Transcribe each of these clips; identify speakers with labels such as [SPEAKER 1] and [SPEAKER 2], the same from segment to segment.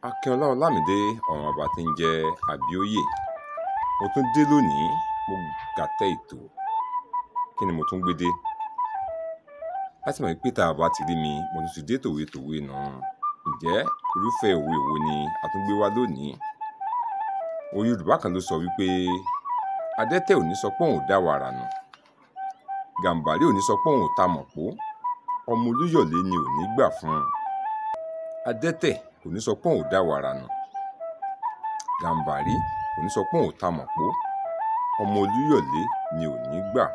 [SPEAKER 1] Akínọlá Ọlámídé ọ̀ràn ọba tí ń jẹ́ Àbíòye. Mo tún dé lónìí, mo gàtẹ́ ètò. Kí ni mo tún gbé dé? Láti mọ̀ pé tá a bá ti rí mi, mo tún ti dé tòwe nù. Ǹjẹ́ irúfẹ́ òwe wo ni a tún gbé wá lónìí? Òwe Yorùbá kan ló sọ wípé adẹ́tẹ̀ ò ní sọ pé òun ò dá wàrà nù. Gàǹbàrí ò ní sọ pé òun ò ta mọ̀pó. Ọmọ Olúyọ̀lé ni ò ní gbà fún un. Adẹ́tẹ̀ kò ní sọ pé òun ò dá wàrà nù. Gàǹbàrí kò ní sọ pé òun ò ta mọ̀pó. Ọmọ Olúyọ̀lé ni ò ní gbà.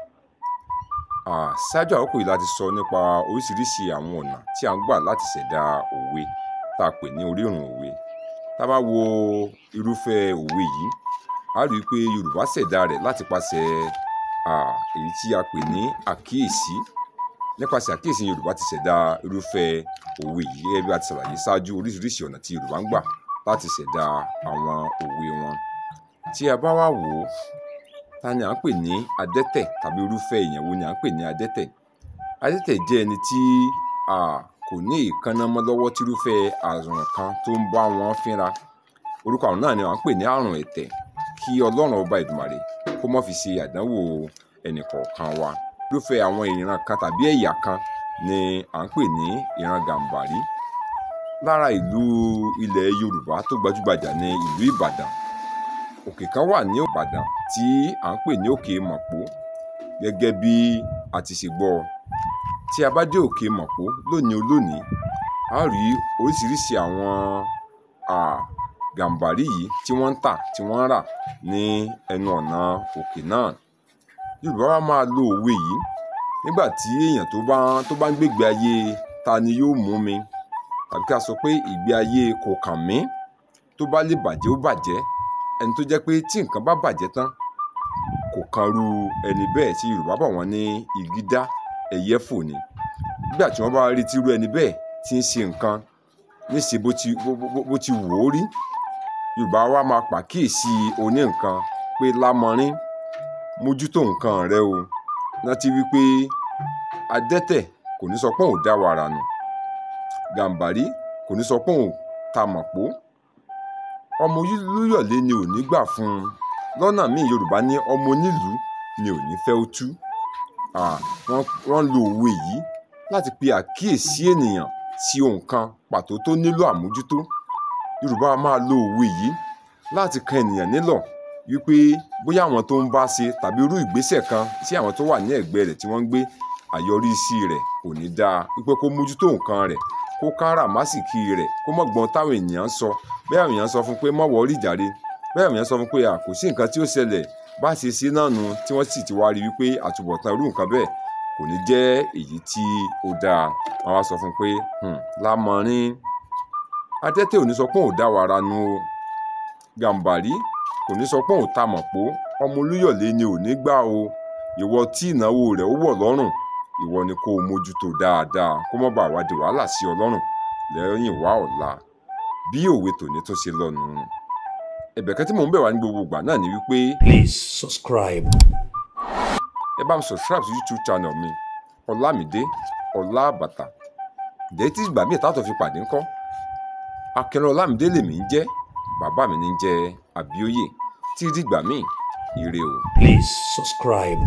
[SPEAKER 1] Ṣáájú àkókò yìí láti sọ nípa oríṣiríṣi àwọn ọ̀nà tí a ń gbà láti ṣẹ̀dá òwe tá a pè ní orírun òwe. Tá a bá wo irúfẹ́ òwe yìí, a rí i pé Yorùbá ṣẹ̀dá rẹ̀ láti pàṣẹ èyí tí a pè ní àkíyèsí. Nípasẹ̀ àkíyèsí Yorùbá ti ṣẹ̀dá irúfẹ́ òwe yìí gẹ́gẹ́ bí a ti ṣàlàyé ṣáájú oríṣiríṣi ọ̀nà tí Yorùbá ń gbà láti ṣẹ̀dá àwọn òwe wọn. Tí a bá wá wò ó, ta ni à ń pè ní adẹ́tẹ̀ tàbí irúfẹ́ èèyàn wo ni à ń pè ní adẹ́tẹ̀? Adẹ́tẹ̀ jẹ́ ẹni tí kò ní èékánná mọ́ lọ́wọ́ tírúfẹ́ àrùn kan tó ń bá wọn fínra. Orúkọ àrùn náà ni à ń pè ní àrùn ẹ̀tẹ̀. Kí Ọlọ́run ọba Èdùmàrè kó má fi ṣe àdánwò ẹnìkọ̀ọ̀kan wa. Irúfẹ́ àwọn ìran kan tàbí ẹ̀yà kan ni à ń pè ní ìran Gàǹbàrí. Lára ìlú ilẹ̀ Yorùbá tó gbajúgbajà ní ìlú Ìbàdàn. Òkè kan wà ní Ìbàdàn tí à ń pè ní òkè Mọ̀pó gẹ́gẹ́ bí a ti ṣe gbọ́. Tí a bá dé òkè Mọ̀pó lónìí, a rí oríṣiríṣi àwọn Gàǹbàrí yìí tí wọ́n ń tà tí wọ́n ń rà ní ẹnu ọ̀nà òkè náà. Yorùbá wa máa lo òwe yìí nígbà tí èèyàn tó bá ń gbégbé ayé ta ni yóò mú mi, tàbí ká sọ pé ìgbé ayé kò kàn mí, tó bá lè bàjẹ́ ó bàjẹ́. Ẹni tó jẹ́ pé tí nǹkan bá bàjẹ́ tán kò kan ru ẹni bẹ́ẹ̀, tí Yorùbá bọ̀ wọ́n ní igi dá ẹyẹ fò ni. Nígbà tí wọ́n bá rí tírú ẹni bẹ́ẹ̀ tí ń ṣe nǹkan níṣe bó ti wò ó rí, Yorùbá wa máa pàkíyèsí oní nǹkan pé lámọrin mójútó nǹkan rẹ o. Rántí wípé adẹ́tẹ̀ kò ní sọ pé òun ò dá wàrà nù. Gàǹbàrí kò ní sọ pé òun ò ta mọ̀pó. Ọmọ Olúyọ̀lé ni ò ní gbà fún un. Lọ́nà míì Yorùbá ní ọmọ onílùú ni ò ní fẹ́ ó tú. Wọ́n lo òwe yìí láti pe àkíyèsí ènìyàn sí ohun kan pàtó tó nílò àmójútó. Yorùbá máa lo òwe yìí láti kan ènìyàn nílọ̀ wípé bóyá àwọn tó ń bá ṣe tàbí irú ìgbésẹ̀ kan tí àwọn tó wà ní ẹ̀gbẹ́ rẹ̀ tí wọ́n ń gbé, àyọrísí rẹ̀ kò ní dáa. Wípé kó mójútó nǹkan rẹ̀, kó káràmásìkí rẹ̀, kó má gbọ́n táwọn ènìyàn ń sọ. Bẹ́ẹ̀ àwọn èèyàn sọ fún pé má wọrí jàre. Bẹ́ẹ̀ àwọn èèyàn sọ fún pé kò sí nǹkan tí ó ṣẹlẹ̀, bá ṣe ṣe náà nu, tí wọ́n sì ti wá rí wípé àtúbọ̀tán irú nǹkan bẹ́ẹ̀ kò ní jẹ́ èyí tí ó dáa. Wọ́n wá sọ fún pé lámọrin adẹ́tẹ̀ ò ní sọ pé òun ò dá wàrà nù o. Gàǹbàrí kò ní sọ pé òun ò ta mọ̀pó. Ọmọ Olúyọ̀lé ni ò ní gbà o. Ìwọ tí ìnáwó rẹ̀ ó wọ̀ lọ́rùn, ìwọ ni kó o mójútó dáadáa kó má bàa wá di wàhálà sí ọ lọ́rùn lẹ́yìn wá ọ̀la. Bí òwe tòní tó ṣe lọ nù. Ẹ̀bẹ̀ kan tí mò ń bẹ̀ wá ní gbogbo ìgbà náà ni wípé
[SPEAKER 2] please subscribe.
[SPEAKER 1] Ẹ bá mi subscribe sí YouTube channel mi Ọlámídé Ọlábàtà. Ǹjẹ́ tí ìgbà míì táàtọ̀ fi pàdé ńkọ́? Akínọlá Ọlámídé lèmi ń jẹ́, bàbá mi ní jẹ́ Àbíòye. Tí ìgbà míì, ire o.
[SPEAKER 2] Please subscribe.